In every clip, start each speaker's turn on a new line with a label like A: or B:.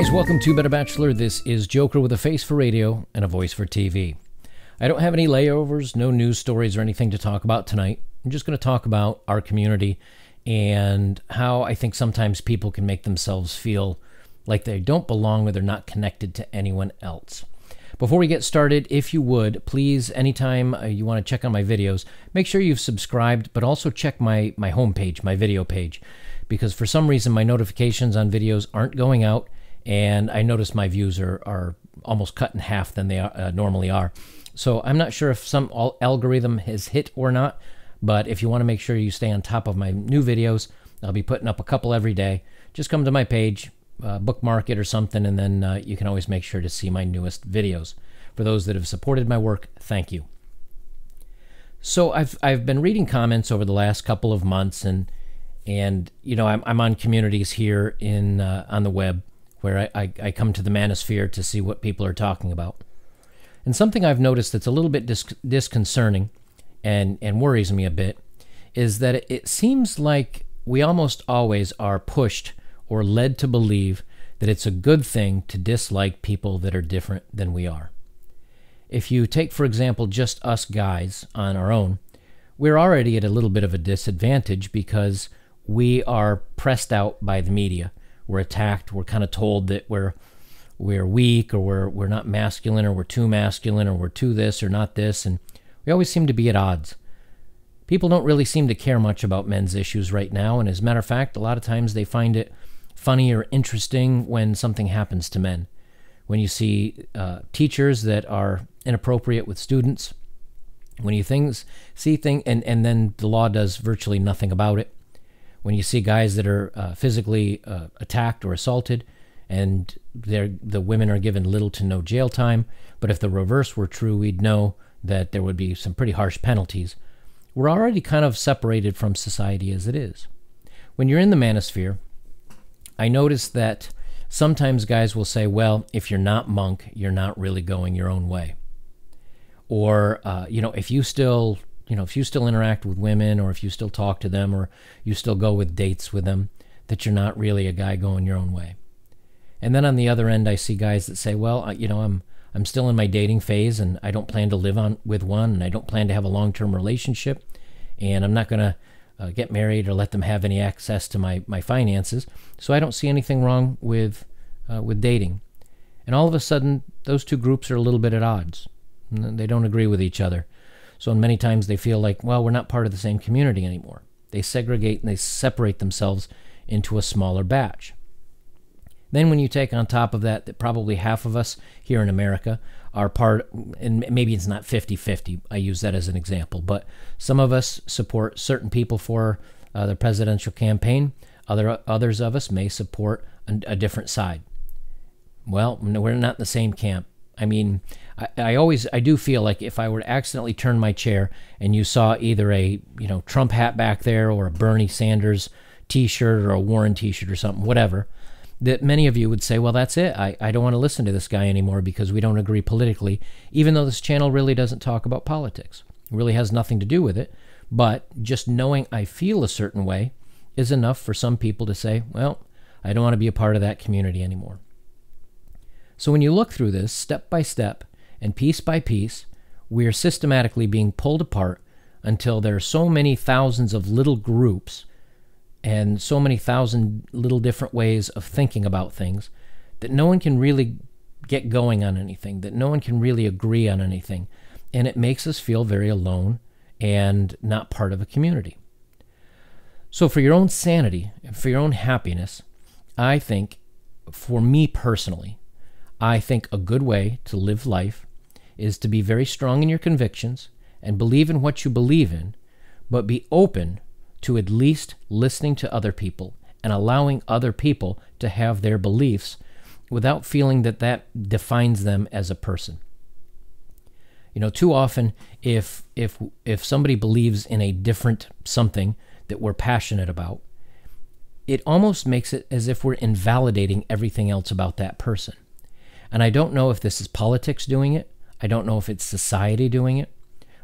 A: guys, welcome to Bachelor. This is Joker with a face for radio and a voice for TV. I don't have any layovers, no news stories or anything to talk about tonight. I'm just going to talk about our community and how I think sometimes people can make themselves feel like they don't belong or they're not connected to anyone else. Before we get started, if you would, please, anytime you want to check on my videos, make sure you've subscribed, but also check my homepage, my video page, because for some reason my notifications on videos aren't going out, and I notice my views are almost cut in half than they normally are. So I'm not sure if some algorithm has hit or not, but if you want to make sure you stay on top of my new videos, I'll be putting up a couple every day. Just come to my page, bookmark it or something, and then you can always make sure to see my newest videos. For those that have supported my work, thank you. So I've been reading comments over the last couple of months, and you know, I'm on communities here in on the web where I come to the manosphere to see what people are talking about. And something I've noticed that's a little bit disconcerting and worries me a bit is that it seems like we almost always are pushed or led to believe that it's a good thing to dislike people that are different than we are. If you take, for example, just us guys on our own, we're already at a little bit of a disadvantage because we are pressed out by the media. We're attacked. We're kind of told that we're weak, or we're not masculine, or we're too masculine, or we're too this or not this, and we always seem to be at odds. People don't really seem to care much about men's issues right now, and as a matter of fact, a lot of times they find it funny or interesting when something happens to men. When you see teachers that are inappropriate with students, when you see things, and then the law does virtually nothing about it. When you see guys that are physically attacked or assaulted, and the women are given little to no jail time, but if the reverse were true, we'd know that there would be some pretty harsh penalties. We're already kind of separated from society as it is. When you're in the manosphere, I notice that sometimes guys will say, well, if you're not monk, you're not really going your own way. Or, you know, if you still interact with women, or if you still talk to them, or you still go with dates with them, that you're not really a guy going your own way. And then on the other end, I see guys that say, well, you know, I'm still in my dating phase, and I don't plan to live with one, and I don't plan to have a long-term relationship, and I'm not going to get married or let them have any access to my finances, so I don't see anything wrong with dating. And all of a sudden, those two groups are a little bit at odds. They don't agree with each other. So many times they feel like, well, we're not part of the same community anymore. They segregate and they separate themselves into a smaller batch. Then when you take on top of that probably half of us here in America are part, and maybe it's not 50-50, I use that as an example, but some of us support certain people for the presidential campaign. Others of us may support a different side. Well, we're not in the same camp. I mean, I do feel like if I were to accidentally turn my chair and you saw either a Trump hat back there, or a Bernie Sanders t-shirt, or a Warren t-shirt or something, whatever, that many of you would say, well, that's it. I don't want to listen to this guy anymore because we don't agree politically, even though this channel really doesn't talk about politics. It really has nothing to do with it. But just knowing I feel a certain way is enough for some people to say, well, I don't want to be a part of that community anymore. So when you look through this step by step and piece by piece, we are systematically being pulled apart until there are so many thousands of little groups and so many thousand little different ways of thinking about things that no one can really get going on anything, that no one can really agree on anything. And it makes us feel very alone and not part of a community. So for your own sanity and for your own happiness, I think, for me personally, I think a good way to live life is to be very strong in your convictions and believe in what you believe in, but be open to at least listening to other people and allowing other people to have their beliefs without feeling that that defines them as a person. You know, too often, if somebody believes in a different something that we're passionate about, it almost makes it as if we're invalidating everything else about that person. And I don't know if this is politics doing it. I don't know if it's society doing it.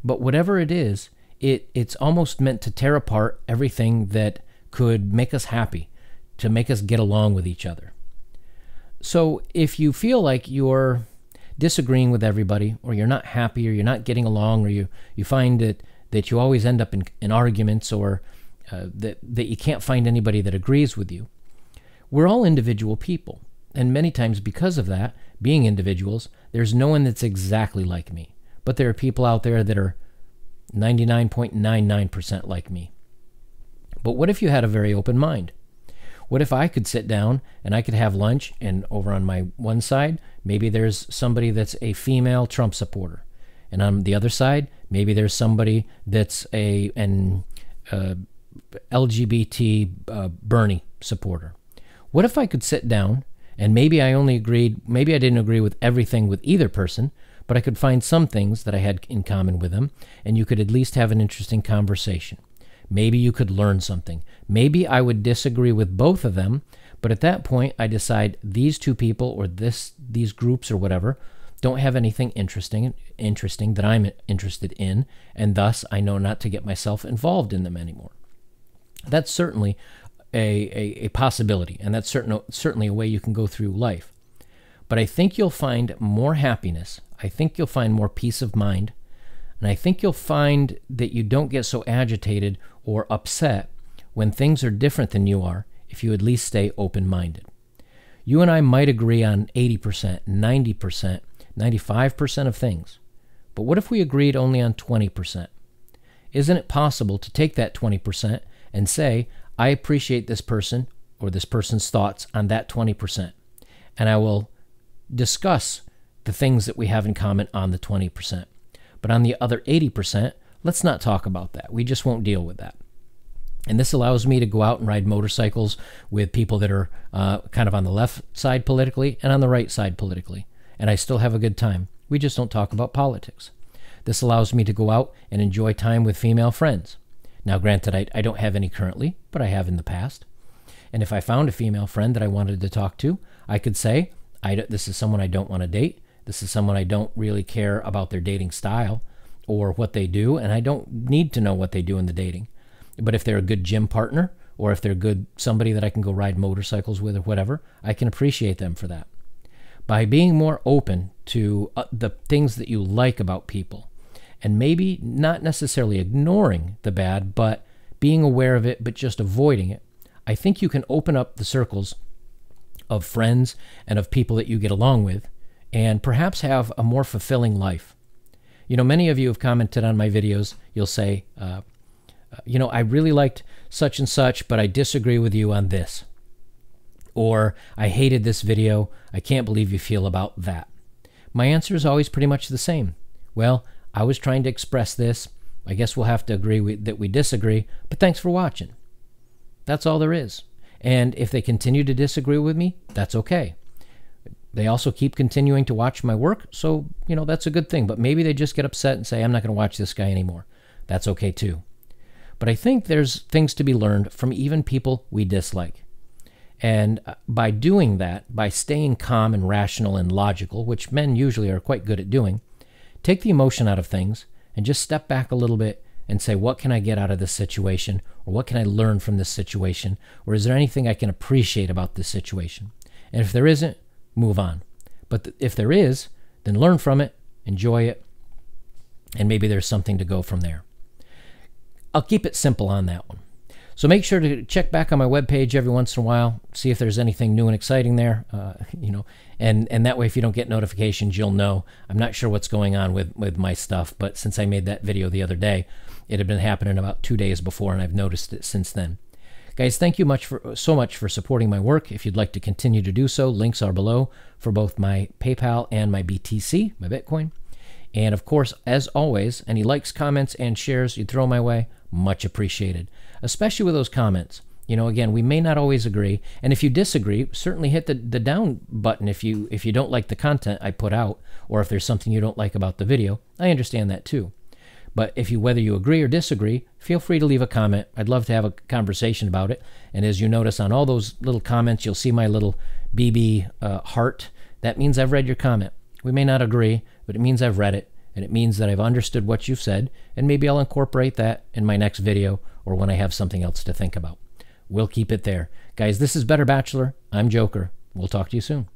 A: But whatever it is, it's almost meant to tear apart everything that could make us happy, to make us get along with each other. So if you feel like you're disagreeing with everybody, or you're not happy, or you're not getting along, or you find that you always end up in arguments, or that you can't find anybody that agrees with you, we're all individual people. And many times because of that, being individuals, there's no one that's exactly like me. But there are people out there that are 99.99% like me. But what if you had a very open mind? What if I could sit down and I could have lunch, and over on my one side, maybe there's somebody that's a female Trump supporter. And on the other side, maybe there's somebody that's an LGBT Bernie supporter. What if I could sit down and maybe I didn't agree with everything with either person, but I could find some things that I had in common with them, and you could at least have an interesting conversation. Maybe you could learn something. Maybe I would disagree with both of them, but at that point I decide these two people, or these groups or whatever, don't have anything interesting that I'm interested in, and thus I know not to get myself involved in them anymore. That's certainly a possibility, and that's certainly a way you can go through life. But I think you'll find more happiness. I think you'll find more peace of mind. And I think you'll find that you don't get so agitated or upset when things are different than you are if you at least stay open-minded. You and I might agree on 80%, 90%, 95% of things. But what if we agreed only on 20%? Isn't it possible to take that 20% and say, I appreciate this person or this person's thoughts on that 20%, and I will discuss the things that we have in common on the 20%. But on the other 80%, let's not talk about that. We just won't deal with that. And this allows me to go out and ride motorcycles with people that are kind of on the left side politically and on the right side politically. And I still have a good time. We just don't talk about politics. This allows me to go out and enjoy time with female friends. Now, granted, I don't have any currently, but I have in the past. And if I found a female friend that I wanted to talk to, I could say, this is someone I don't want to date. This is someone I don't really care about their dating style or what they do, and I don't need to know what they do in the dating. But if they're a good gym partner, or if they're somebody that I can go ride motorcycles with or whatever, I can appreciate them for that. By being more open to the things that you like about people, and maybe not necessarily ignoring the bad, but being aware of it, but just avoiding it, I think you can open up the circles of friends and of people that you get along with, and perhaps have a more fulfilling life. You know, many of you have commented on my videos. You'll say, I really liked such and such, but I disagree with you on this. Or, I hated this video. I can't believe you feel about that. My answer is always pretty much the same. Well, I was trying to express this. I guess we'll have to agree that we disagree, but thanks for watching. That's all there is. And if they continue to disagree with me, that's okay. They also keep continuing to watch my work, so, that's a good thing. But maybe they just get upset and say, I'm not going to watch this guy anymore. That's okay too. But I think there's things to be learned from even people we dislike. And by doing that, by staying calm and rational and logical, which men usually are quite good at doing, take the emotion out of things and just step back a little bit and say, what can I get out of this situation? Or what can I learn from this situation? Or is there anything I can appreciate about this situation? And if there isn't, move on. But if there is, then learn from it, enjoy it, and maybe there's something to go from there. I'll keep it simple on that one. So make sure to check back on my webpage every once in a while, see if there's anything new and exciting there, and that way if you don't get notifications, you'll know. I'm not sure what's going on with my stuff, but since I made that video the other day, it had been happening about 2 days before, and I've noticed it since then. Guys, thank you so much for supporting my work. If you'd like to continue to do so, links are below for both my PayPal and my BTC, my Bitcoin. And of course, as always, any likes, comments, and shares you throw my way, much appreciated. Especially with those comments. Again, we may not always agree, and if you disagree, certainly hit the down button if you don't like the content I put out, or if there's something you don't like about the video. I understand that too. But whether you agree or disagree, feel free to leave a comment. I'd love to have a conversation about it. And as you notice on all those little comments, you'll see my little BB heart. That means I've read your comment. We may not agree, but it means I've read it, and it means that I've understood what you've said, and maybe I'll incorporate that in my next video or when I have something else to think about. We'll keep it there. Guys, this is Better Bachelor. I'm Joker. We'll talk to you soon.